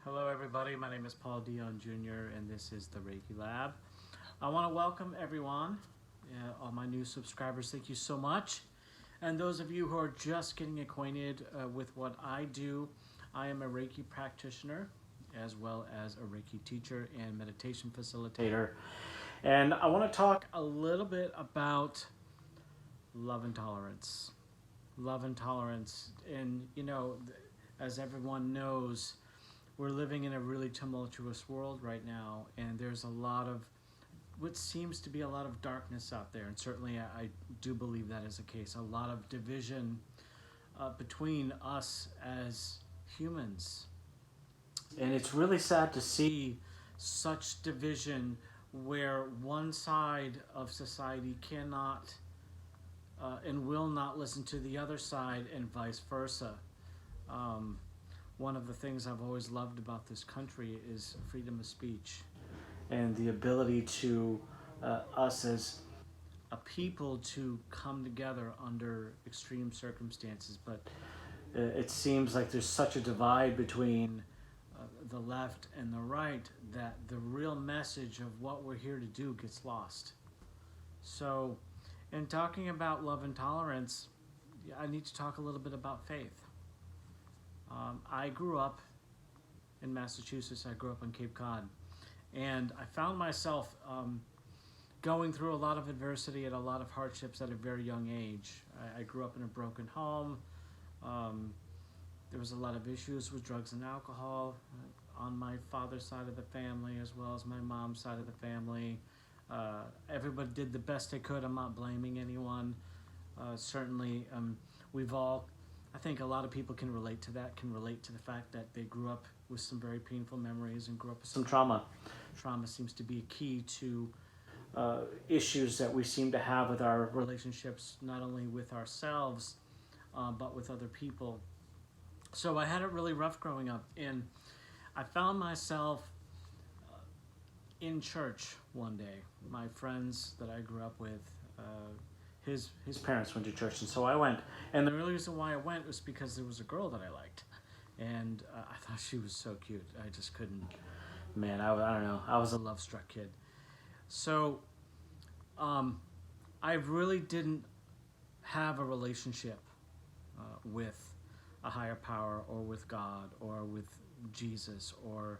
Hello everybody, my name is Paul Dion Jr. and this is the Reiki Lab. I want to welcome everyone, all my new subscribers, thank you so much. And those of you who are just getting acquainted with what I do, I am a Reiki practitioner as well as a Reiki teacher and meditation facilitator. And I want to talk a little bit about love and tolerance. Love and tolerance, and as everyone knows, we're living in a really tumultuous world right now, and there's a lot of what seems to be a lot of darkness out there, and certainly I do believe that is the case. A lot of division between us as humans, and it's really sad to see such division where one side of society cannot and will not listen to the other side, and vice versa. Um, One of the things I've always loved about this country is freedom of speech and the ability to us as a people to come together under extreme circumstances. But it seems like there's such a divide between the left and the right that the real message of what we're here to do gets lost. So, in talking about love and tolerance, I need to talk a little bit about faith. I grew up in Massachusetts. I grew up on Cape Cod. And I found myself going through a lot of adversity and a lot of hardships at a very young age. I grew up in a broken home. There was a lot of issues with drugs and alcohol on my father's side of the family as well as my mom's side of the family. Everybody did the best they could. I'm not blaming anyone. Certainly, we've all, I think a lot of people can relate to that, can relate to the fact that they grew up with some very painful memories and grew up with some trauma. Trauma seems to be a key to issues that we seem to have with our relationships, not only with ourselves, but with other people. So I had it really rough growing up, and I found myself in church one day. My friends that I grew up with, his parents went to church, and so I went. And the real reason why I went was because there was a girl that I liked, and I thought she was so cute. I just couldn't. Man, I don't know. I was a love-struck kid. So I really didn't have a relationship with a higher power or with God or with Jesus or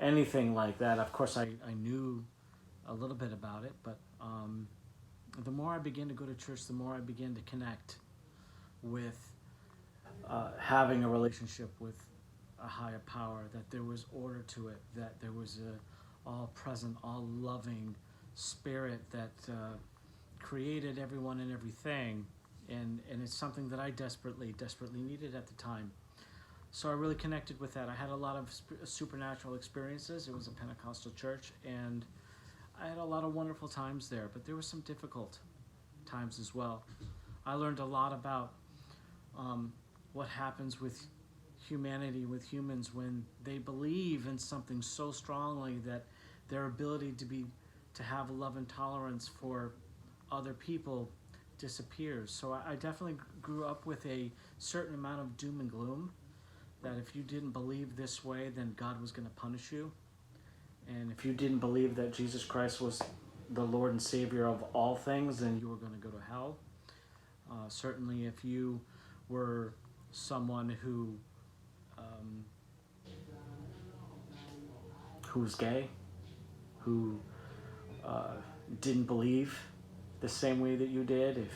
anything like that. Of course, I knew a little bit about it, but the more I began to go to church, the more I began to connect with having a relationship with a higher power, that there was order to it, that there was a all-present, all-loving spirit that created everyone and everything, and it's something that I desperately needed at the time. So I really connected with that. I had a lot of supernatural experiences. It was a Pentecostal church, and I had a lot of wonderful times there, but there were some difficult times as well. I learned a lot about what happens with humanity, with humans, when they believe in something so strongly that their ability to have love and tolerance for other people disappears. So I definitely grew up with a certain amount of doom and gloom, that if you didn't believe this way, then God was going to punish you. And if you didn't believe that Jesus Christ was the Lord and Savior of all things, then you were going to go to hell. Certainly if you were someone who's gay, who didn't believe the same way that you did,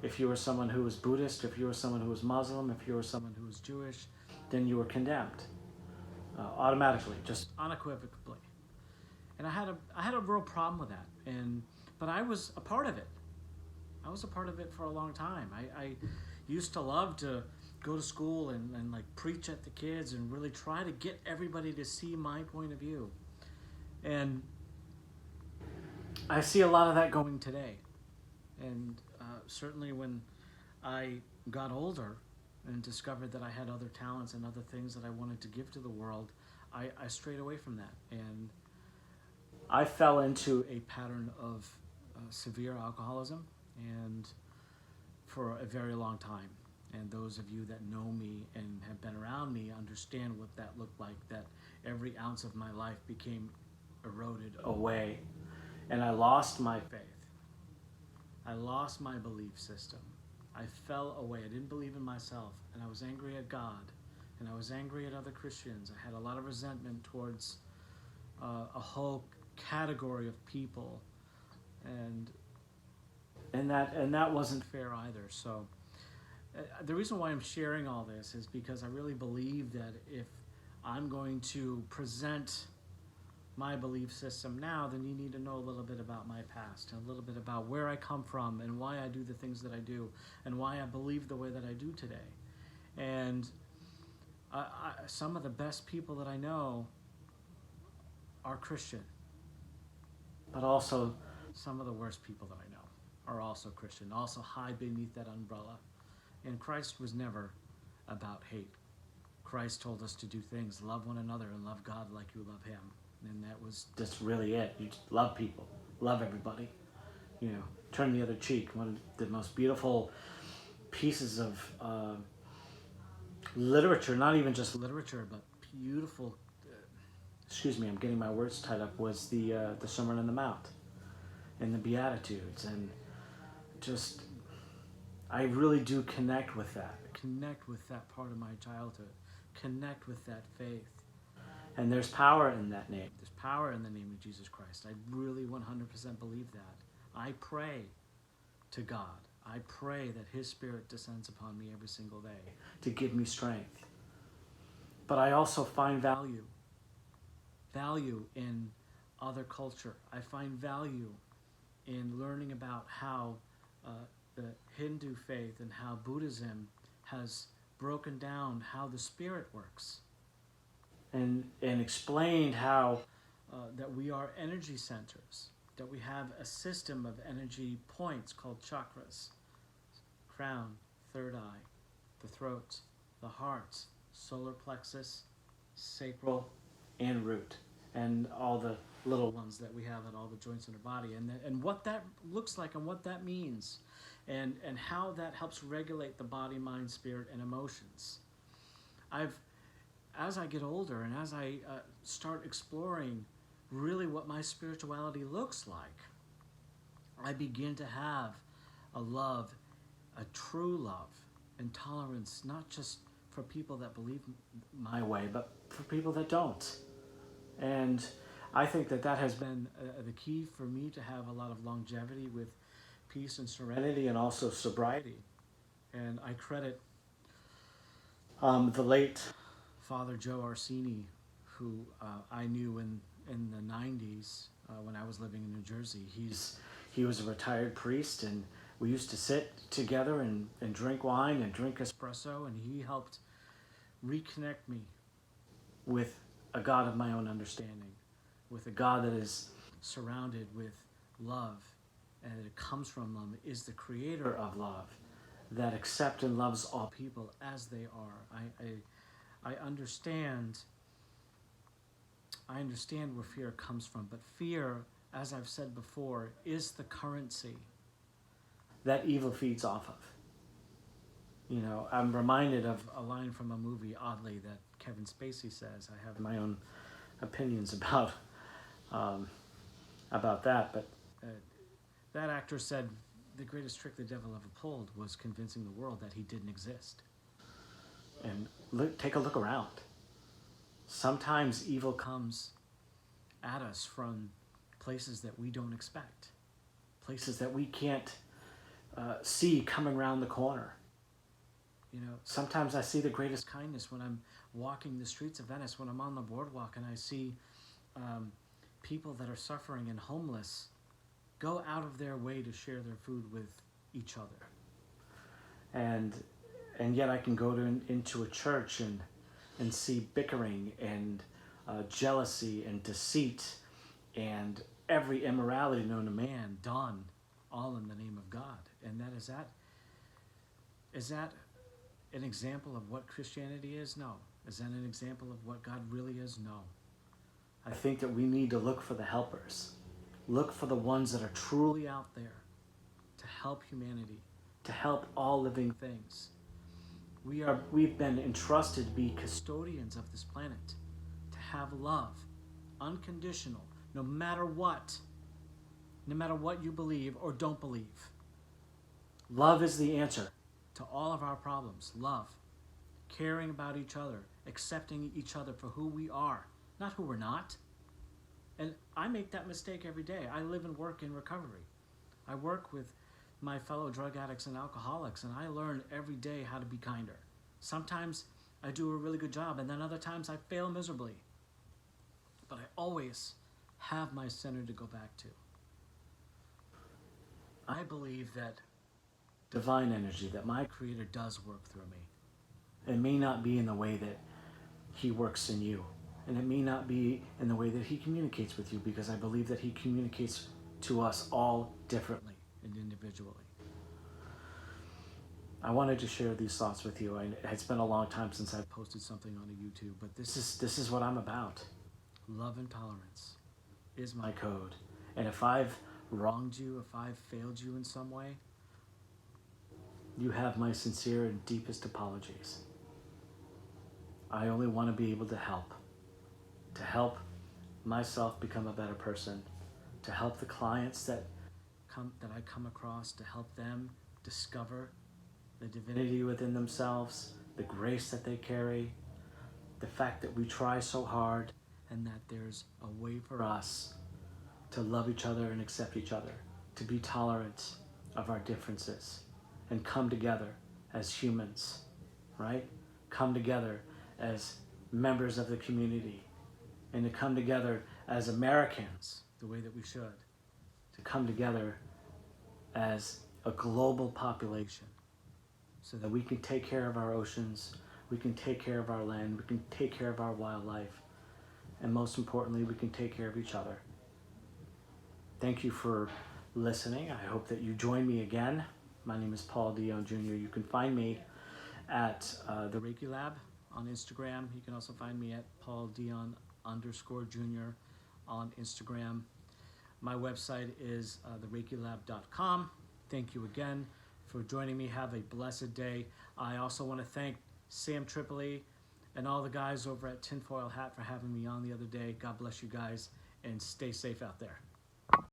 if you were someone who was Buddhist, if you were someone who was Muslim, if you were someone who was Jewish, then you were condemned automatically, just unequivocally. And I had a real problem with that, but I was a part of it. I was a part of it for a long time. I used to love to go to school and like preach at the kids and really try to get everybody to see my point of view. And I see a lot of that going today. And certainly when I got older and discovered that I had other talents and other things that I wanted to give to the world, I strayed away from that. And I fell into a pattern of severe alcoholism, and for a very long time. And those of you that know me and have been around around me understand what that looked like, that every ounce of my life became eroded away. And I lost my faith. I lost my belief system. I fell away. I didn't believe in myself. And I was angry at God. And I was angry at other Christians. I had a lot of resentment towards a whole category of people. And that wasn't fair either. So the reason why I'm sharing all this is because I really believe that if I'm going to present my belief system now, then you need to know a little bit about my past and a little bit about where I come from and why I do the things that I do and why I believe the way that I do today. And some of the best people that I know are Christian, but also some of the worst people that I know are also Christian, also hide beneath that umbrella. And Christ was never about hate. Christ told us to do things, love one another and love God like you love him. And that was just really it. You just love people, love everybody. You know, turn the other cheek. One of the most beautiful pieces of literature, not even just literature, but beautiful, excuse me, I'm getting my words tied up, was the Sermon on the Mount and the Beatitudes. And just, I really do connect with that part of my childhood, connect with that faith. And there's power in that name. There's power in the name of Jesus Christ. I really 100% believe that. I pray to God. I pray that his Spirit descends upon me every single day to give me strength. But I also find value in other culture. I find value in learning about how the Hindu faith and how Buddhism has broken down how the Spirit works. And explained how that we are energy centers, that we have a system of energy points called chakras: crown, third eye, the throat, the heart, solar plexus, sacral, and root, and all the little ones that we have at all the joints in our body, and what that looks like and what that means, and how that helps regulate the body, mind, spirit, and emotions. As I get older and as I start exploring really what my spirituality looks like, I begin to have a love, a true love, and tolerance, not just for people that believe my way, but for people that don't. And I think that has been the key for me to have a lot of longevity with peace and serenity and also sobriety. And I credit the late Father Joe Orsini, who I knew in the 90s when I was living in New Jersey. He was a retired priest, and we used to sit together and drink wine and drink espresso, and he helped reconnect me with a God of my own understanding, with a God that is surrounded with love, and it comes from love, is the creator of love, that accepts and loves all people as they are. I understand where fear comes from, but fear, as I've said before, is the currency that evil feeds off of. You know, I'm reminded of a line from a movie, oddly, that Kevin Spacey says. I have my own opinions about that, but that actor said the greatest trick the devil ever pulled was convincing the world that he didn't exist. And take a look around. Sometimes evil comes at us from places that we don't expect, places that we can't see coming around the corner. You know, sometimes I see the greatest kindness when I'm walking the streets of Venice, when I'm on the boardwalk and I see people that are suffering and homeless go out of their way to share their food with each other. And yet I can go into a church and see bickering and jealousy and deceit and every immorality known to man done, all in the name of God. And is that an example of what Christianity is? No. Is that an example of what God really is? No. I think that we need to look for the helpers. Look for the ones that are truly out there to help humanity, to help all living things. We've been entrusted to be custodians of this planet, to have love, unconditional, no matter what you believe or don't believe. Love is the answer to all of our problems. Love, caring about each other, accepting each other for who we are, not who we're not. And I make that mistake every day. I live and work in recovery. I work with my fellow drug addicts and alcoholics, and I learn every day how to be kinder. Sometimes I do a really good job, and then other times I fail miserably. But I always have my center to go back to. I believe that divine energy, that my Creator does work through me. It may not be in the way that He works in you, and it may not be in the way that He communicates with you, because I believe that He communicates to us all differently and individually. I wanted to share these thoughts with you. It's been a long time since I've posted something on YouTube, but this is what I'm about. Love and tolerance is my code. And if I've wronged you, if I've failed you in some way, you have my sincere and deepest apologies. I only want to be able to help myself become a better person, to help the clients that I come across, to help them discover the divinity within themselves, the grace that they carry, the fact that we try so hard, and that there's a way for us to love each other and accept each other, to be tolerant of our differences, and come together as humans, right? Come together as members of the community, and to come together as Americans, the way that we should, to come together as a global population, so that we can take care of our oceans, we can take care of our land, we can take care of our wildlife, and most importantly, we can take care of each other. Thank you for listening. I hope that you join me again. My name is Paul Dion Jr. You can find me at the Reiki Lab on Instagram. You can also find me at Paul Dion _Jr. on Instagram. My website is thereikilab.com. Thank you again for joining me. Have a blessed day. I also want to thank Sam Tripoli and all the guys over at Tinfoil Hat for having me on the other day. God bless you guys, and stay safe out there.